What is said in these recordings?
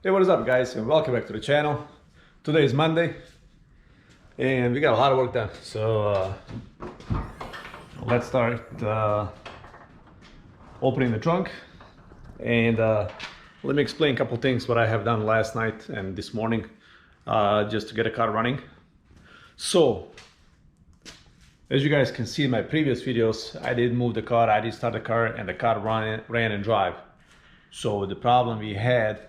Hey, what is up, guys, and welcome back to the channel. Today is Monday and we got a lot of work done, so let's start opening the trunk. And let me explain a couple things what I have done last night and this morning, just to get a car running. So as you guys can see in my previous videos, I did move the car, I did start the car, and the car ran and drive. So the problem we had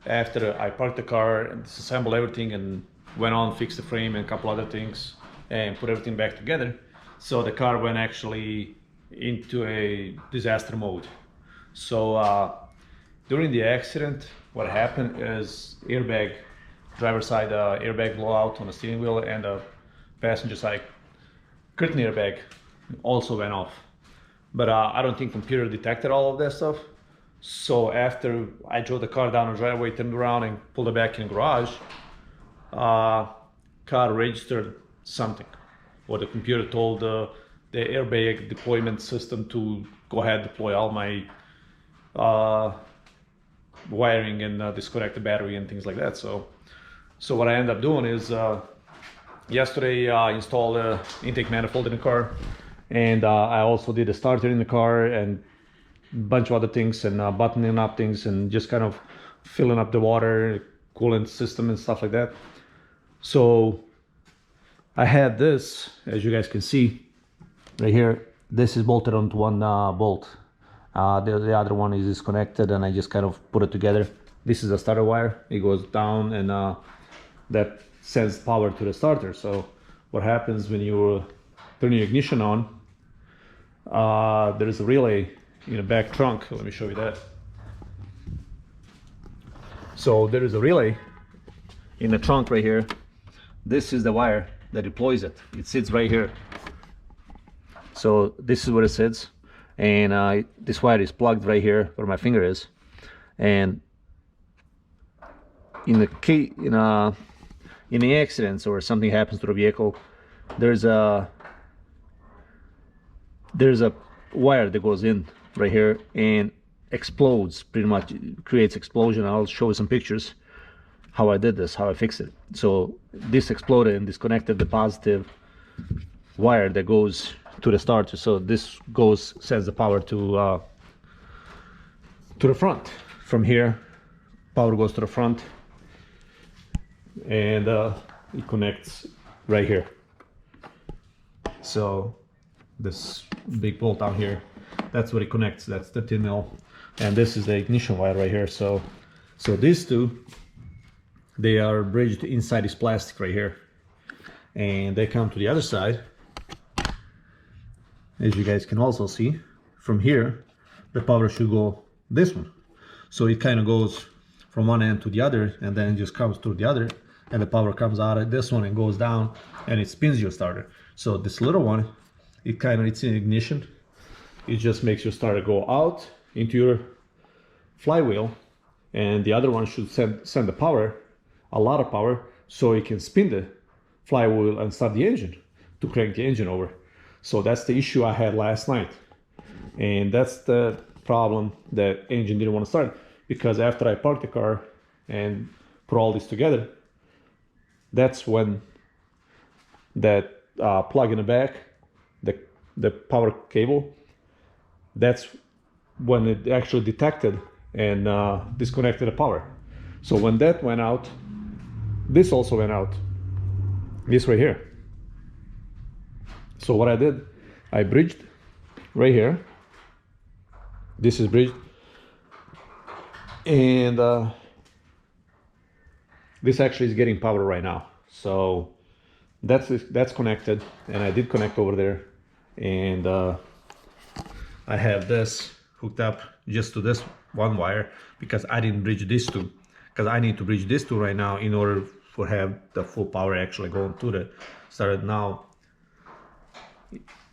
after I parked the car and disassembled everything and went on, fixed the frame and a couple other things and put everything back together, so the car went actually into a disaster mode. So during the accident, what happened is driver side airbag blew out on the steering wheel, and the passenger side curtain airbag also went off. But I don't think computer detected all of that stuff. So after I drove the car down the driveway, turned around and pulled it back in the garage, car registered something, or the computer told the airbag deployment system to go ahead, deploy all my wiring and disconnect the battery and things like that. So what I ended up doing is yesterday I installed an intake manifold in the car, and I also did a starter in the car and bunch of other things, and buttoning up things and just kind of filling up the water coolant system and stuff like that. So I had this, as you guys can see right here, this is bolted onto one bolt. The other one is disconnected, and I just kind of put it together. This is a starter wire. It goes down, and that sends power to the starter. So what happens when you turn your ignition on, there's a relay in the back trunk. Let me show you that. So there is a relay in the trunk right here. This is the wire that deploys it. It sits right here. So this is where it sits, and this wire is plugged right here where my finger is. And in the accidents or something happens to the vehicle, there's a wire that goes in right here and explodes, pretty much creates explosion. I'll show you some pictures how I did this, how I fixed it. So this exploded and disconnected the positive wire that goes to the starter. So this sends the power to the front. From here, power goes to the front, and it connects right here. So this big bolt down here, that's what it connects. That's 13 mil, and this is the ignition wire right here. So these two, they are bridged inside this plastic right here, and they come to the other side. As you guys can also see, from here the power should go this one. So it kind of goes from one end to the other, and then it just comes to the other, and the power comes out of this one and goes down, and it spins your starter. So this little one, it's in ignition. It just makes your starter go out into your flywheel, and the other one should send the power, a lot of power, so it can spin the flywheel and start the engine to crank the engine over. So that's the issue I had last night, and that's the problem that engine didn't want to start, because after I parked the car and put all this together, that's when that plug in the back, the power cable, that's when it actually detected and disconnected the power. So when that went out, this also went out, this right here. So what I did, I bridged right here. This is bridged, and this actually is getting power right now. So that's connected, and I did connect over there, and I have this hooked up just to this one wire, because I didn't bridge these two, because I need to bridge these two right now in order to have the full power actually going to the starter. Now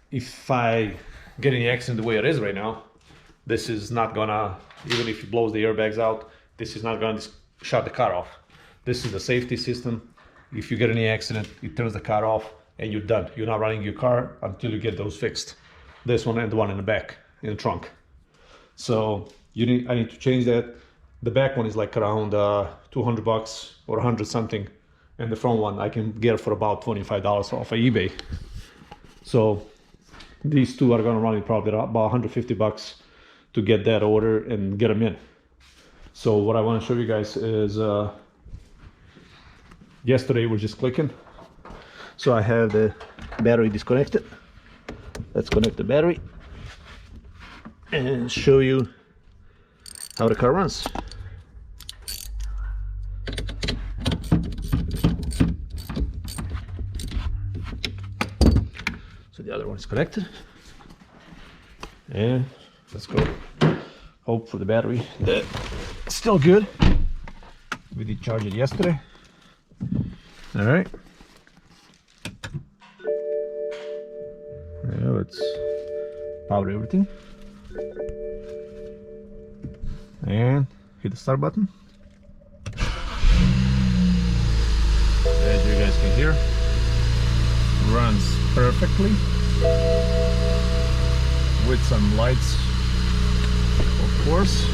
if I get in the accident the way it is right now, this is not gonna, even if it blows the airbags out, this is not gonna shut the car off. This is the safety system. If you get in the accident, it turns the car off and you're done. You're not running your car until you get those fixed. This one and the one in the back, in the trunk. So I need to change that. The back one is like around 200 bucks or 100 something, and the front one I can get for about $25 off of eBay. So these two are gonna run me probably about 150 bucks to get that order and get them in. So what I want to show you guys is yesterday we're just clicking. So I have the battery disconnected. Let's connect the battery and show you how the car runs. So the other one is connected, and let's go. Hope for the battery that it's still good. We did charge it yesterday. All right. Now let's power everything and hit the start button. As you guys can hear, runs perfectly with some lights, of course.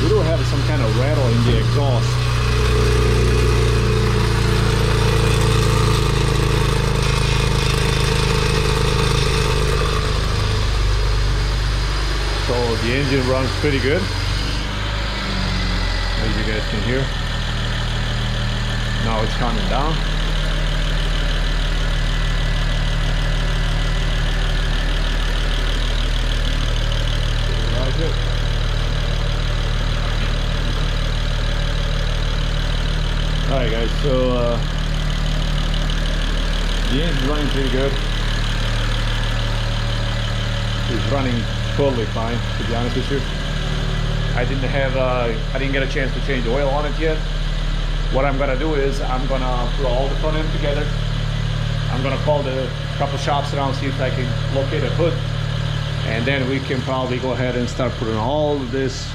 We do have some kind of rattle in the exhaust. So the engine runs pretty good, as you guys can hear. Now it's calming down. Good. Alright guys, so the engine's running pretty good. It's running totally fine, to be honest with you. I didn't get a chance to change the oil on it yet. What I'm gonna do is I'm gonna put all the front end together. I'm gonna call the couple shops around, see if I can locate a hood, and then we can probably go ahead and start putting all of this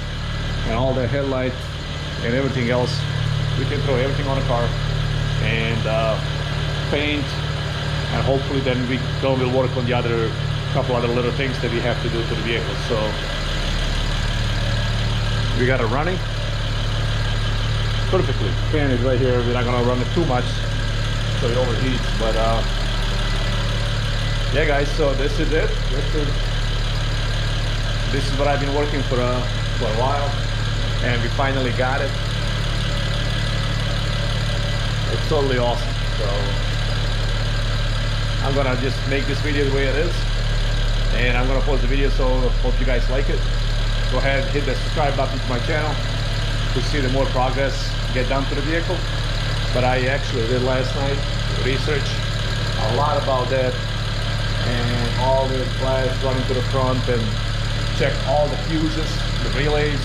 and all the headlight and everything else. We can throw everything on the car and paint, and hopefully then we'll work on the couple other little things that we have to do to the vehicle. So we got it running perfectly. Fan is right here. We're not gonna run it too much so it overheats, but yeah guys, so this is it. This is what I've been working for a while, and we finally got it. It's totally awesome. So I'm gonna just make this video the way it is, and I'm gonna post the video, so hope you guys like it. Go ahead, hit the subscribe button to my channel to see the more progress get done to the vehicle. But I actually did last night research a lot about that, and all the flash running to the front, and check all the fuses, the relays.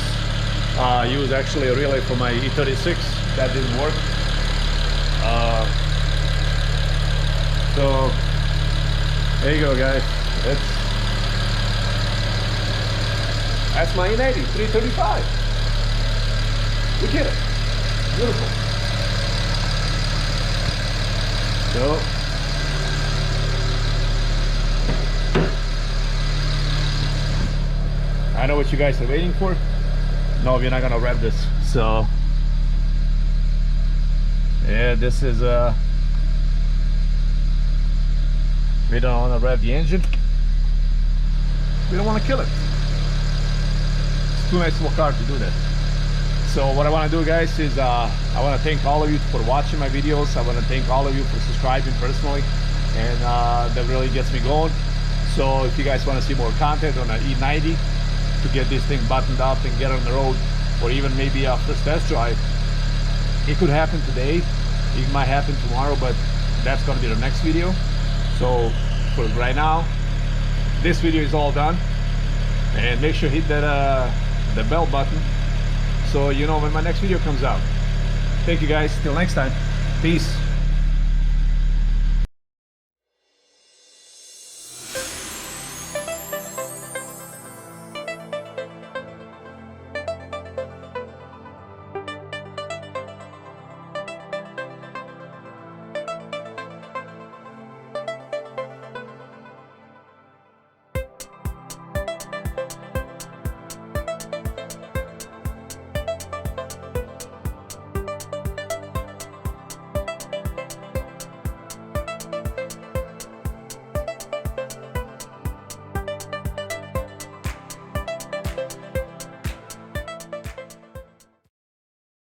Used actually a relay for my E36 that didn't work. So there you go guys, that's my E90 335. Look at it, beautiful. So I know what you guys are waiting for. No, we're not gonna rev this. So yeah, this is we don't want to rev the engine. We don't want to kill it. It's too nice of a car to do that. So what I want to do guys is I want to thank all of you for watching my videos. I want to thank all of you for subscribing personally, and that really gets me going. So if you guys want to see more content on an E90 to get this thing buttoned up and get on the road, or even maybe a first test drive, it could happen today, it might happen tomorrow, but that's going to be the next video. So for right now, this video is all done, and make sure you hit that the bell button so you know when my next video comes out. Thank you guys, till next time, peace.